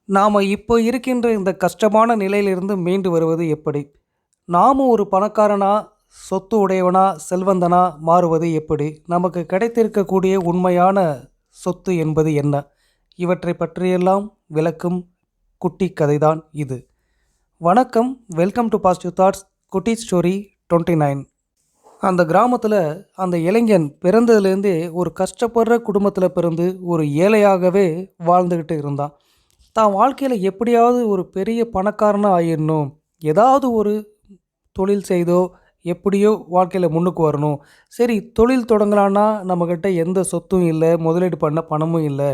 நாம் இப்போ இருக்கின்ற இந்த கஷ்டமான நிலையிலிருந்து மீண்டு வருவது எப்படி? நாமும் ஒரு பணக்காரனா, சொத்து உடையவனா, செல்வந்தனா மாறுவது எப்படி? நமக்கு கிடைத்திருக்கக்கூடிய உண்மையான சொத்து என்பது என்ன? இவற்றை பற்றியெல்லாம் விளக்கும் குட்டி கதைதான் இது. வணக்கம், வெல்கம் டு பாசிட்டிவ் தாட்ஸ் குட்டி ஸ்டோரி 29. அந்த கிராமத்தில் அந்த இளைஞன் பிறந்ததுலேருந்தே ஒரு கஷ்டப்படுற குடும்பத்தில் பிறந்து ஒரு ஏழையாகவே வாழ்ந்துக்கிட்டு இருந்தான். தான் வாழ்க்கையில் எப்படியாவது ஒரு பெரிய பணக்காரனாக ஆயிடணும், ஏதாவது ஒரு தொழில் செய்தோ எப்படியோ வாழ்க்கையில் முன்னுக்கு வரணும். சரி, தொழில் தொடங்கலான்னா நம்மக்கிட்ட எந்த சொத்தும் இல்லை, முதலீடு பண்ண பணமும் இல்லை,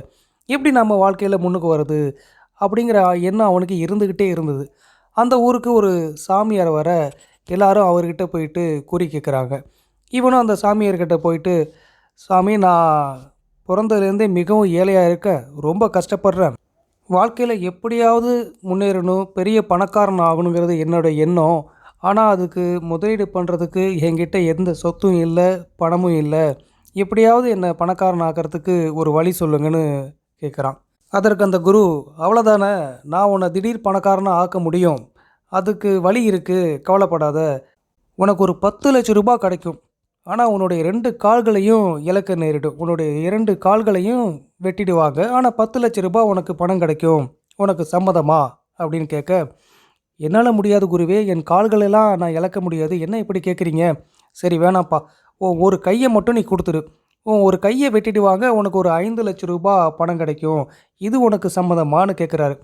எப்படி நம்ம வாழ்க்கையில் முன்னுக்கு வர்றது அப்படிங்கிற எண்ணம் அவனுக்கு இருந்துக்கிட்டே இருந்தது. அந்த ஊருக்கு ஒரு சாமியார் வர எல்லாரும் அவர்கிட்ட போயிட்டு குறி கேட்குறாங்க. இவனும் அந்த சாமியார்கிட்ட போயிட்டு, சாமி, நான் பிறந்ததுலேருந்தே மிகவும் ஏழையாக இருக்கேன், ரொம்ப கஷ்டப்படுறேன், வாழ்க்கையில் எப்படியாவது முன்னேறணும், பெரிய பணக்காரன் ஆகணுங்கிறது என்னோடய எண்ணம். ஆனால் அதுக்கு முதலீடு பண்ணுறதுக்கு என்கிட்ட எந்த சொத்தும் இல்லை, பணமும் இல்லை, எப்படியாவது என்னை பணக்காரன் ஆக்கிறதுக்கு ஒரு வழி சொல்லுங்கன்னு கேட்குறான். அதற்கு அந்த குரு, அவ்வளோதானே, நான் உன்னை திடீர் பணக்காரனாக ஆக்க முடியும், அதுக்கு வழி இருக்குது, கவலைப்படாத, உனக்கு ஒரு 10,00,000 கிடைக்கும், ஆனால் உன்னுடைய 2 கால்களையும் இழக்க நேரிடும், உன்னுடைய 2 கால்களையும் வெட்டிடுவாங்க, ஆனால் 10,00,000 உனக்கு பணம் கிடைக்கும், உனக்கு சம்மதமா அப்படின்னு கேட்க, என்னால் முடியாது குருவே, என் கால்களெல்லாம் நான் இழக்க முடியாது, என்ன இப்படி கேட்குறீங்க, சரி வேணாம்ப்பா, ஒரு கையை மட்டும் நீ கொடுத்துரு, ஒரு கையை வெட்டிடுவாங்க, உனக்கு ஒரு 5,00,000 பணம் கிடைக்கும், இது உனக்கு சம்மதமானு கேட்குறாரு.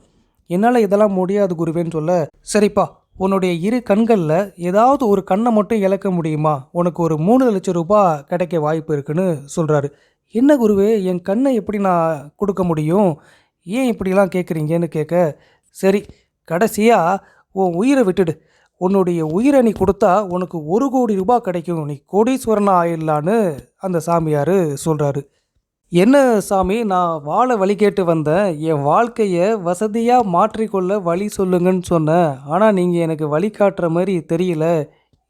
என்னால் இதெல்லாம் முடியாது குருவேன்னு சொல்ல, சரிப்பா, உன்னுடைய 2 கண்களில் ஏதாவது ஒரு கண்ணை மட்டும் இழக்க முடியுமா, உனக்கு ஒரு 3,00,000 கிடைக்க வாய்ப்பு இருக்குன்னு சொல்கிறாரு. என்ன குருவே, என் கண்ணை எப்படி நான் கொடுக்க முடியும், ஏன் இப்படிலாம் கேட்குறீங்கன்னு கேட்க, சரி, கடைசியாக உன் உயிரை விட்டுடு, உன்னுடைய உயிரை நீ கொடுத்தா உனக்கு 1,00,00,000 கிடைக்கும், நீ கோடீஸ்வரனா ஆயிடலான்னு அந்த சாமியார் சொல்கிறாரு. என்ன சாமி, நான் வாழ வழி கேட்டு வந்தேன், என் வாழ்க்கையை வசதியாக மாற்றிக்கொள்ள வழி சொல்லுங்கன்னு சொன்னேன், ஆனால் நீங்கள் எனக்கு வழி காட்டுற மாதிரி தெரியல,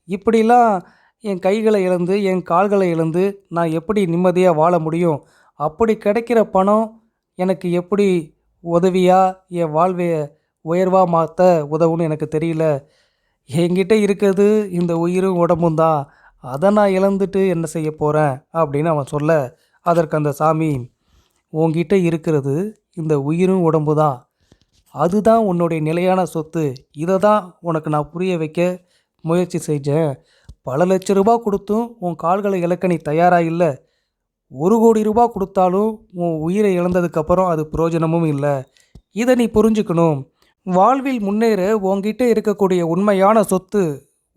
இப்படிலாம் என் கைகளை இழந்து என் கால்களை இழந்து நான் எப்படி நிம்மதியாக வாழ முடியும், அப்படி கிடைக்கிற பணம் எனக்கு எப்படி உதவியாக என் வாழ்வை உயர்வாக மாற்ற உதவுன்னு எனக்கு தெரியல, என்கிட்ட இருக்கிறது இந்த உயிரும் உடம்பும் தான், அதை நான் இழந்துட்டு என்ன செய்ய போகிறேன் அப்படின்னு அவன் சொல்ல, அதற்கு அந்த சாமி, உன்கிட்ட இருக்கிறது இந்த உயிரும் உடம்பு தான், அதுதான் உன்னுடைய நிலையான சொத்து, இதை தான் உனக்கு நான் புரிய வைக்க முயற்சி செஞ்சேன், பல லட்ச ரூபா கொடுத்தும் உன் கால்களை இழக்க நீ தயாராக இல்லை, 1,00,00,000 கொடுத்தாலும் உன் உயிரை இழந்ததுக்கப்புறம் அது பிரயோஜனமும் இல்லை, இதை நீ புரிஞ்சுக்கணும், வாழ்வில் முன்னேற உன்கிட்ட இருக்கக்கூடிய உண்மையான சொத்து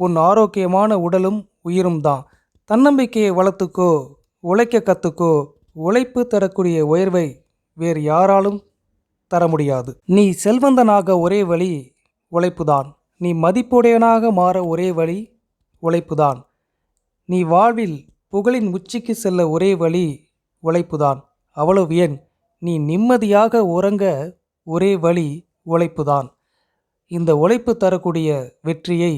உன் ஆரோக்கியமான உடலும் உயிரும் தான், தன்னம்பிக்கையை வளர்த்துக்கோ, உழைக்க கற்றுக்கோ, உழைப்பு தரக்கூடிய உயர்வை வேறு யாராலும் தர முடியாது, நீ செல்வந்தனாக ஒரே வழி உழைப்புதான், நீ மதிப்புடையனாக மாற ஒரே வழி உழைப்புதான், நீ வாழ்வில் புகழின் உச்சிக்கு செல்ல ஒரே வழி உழைப்புதான், அவ்வளவு ஏன், நீ நிம்மதியாக உறங்க ஒரே வழி உழைப்புதான், இந்த உழைப்பு தரக்கூடிய வெற்றியை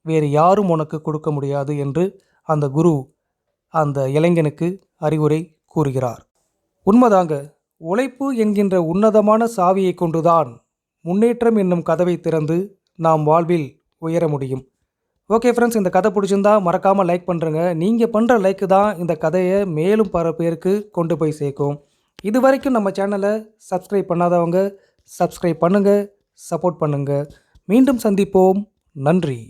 வேறு யாரும் உனக்கு கொடுக்க முடியாது என்று அந்த குரு அந்த இளைஞனுக்கு அறிவுரை கூறுகிறார். உண்மைதாங்க, உழைப்பு என்கின்ற உன்னதமான சாவியை கொண்டுதான் முன்னேற்றம் என்னும் கதவை திறந்து நாம் வாழ்வில் உயர முடியும். ஓகே ஃப்ரெண்ட்ஸ், இந்த கதை பிடிச்சிருந்தா மறக்காமல் லைக் பண்ணுறங்க, நீங்கள் பண்ணுற லைக்கு தான் இந்த கதையை மேலும் பல பேருக்கு கொண்டு போய் சேர்க்கும். இது வரைக்கும் நம்ம சேனலை சப்ஸ்கிரைப் பண்ணாதவங்க சப்ஸ்கிரைப் பண்ணுங்கள், சப்போர்ட் பண்ணுங்கள். மீண்டும் சந்திப்போம். நன்றி.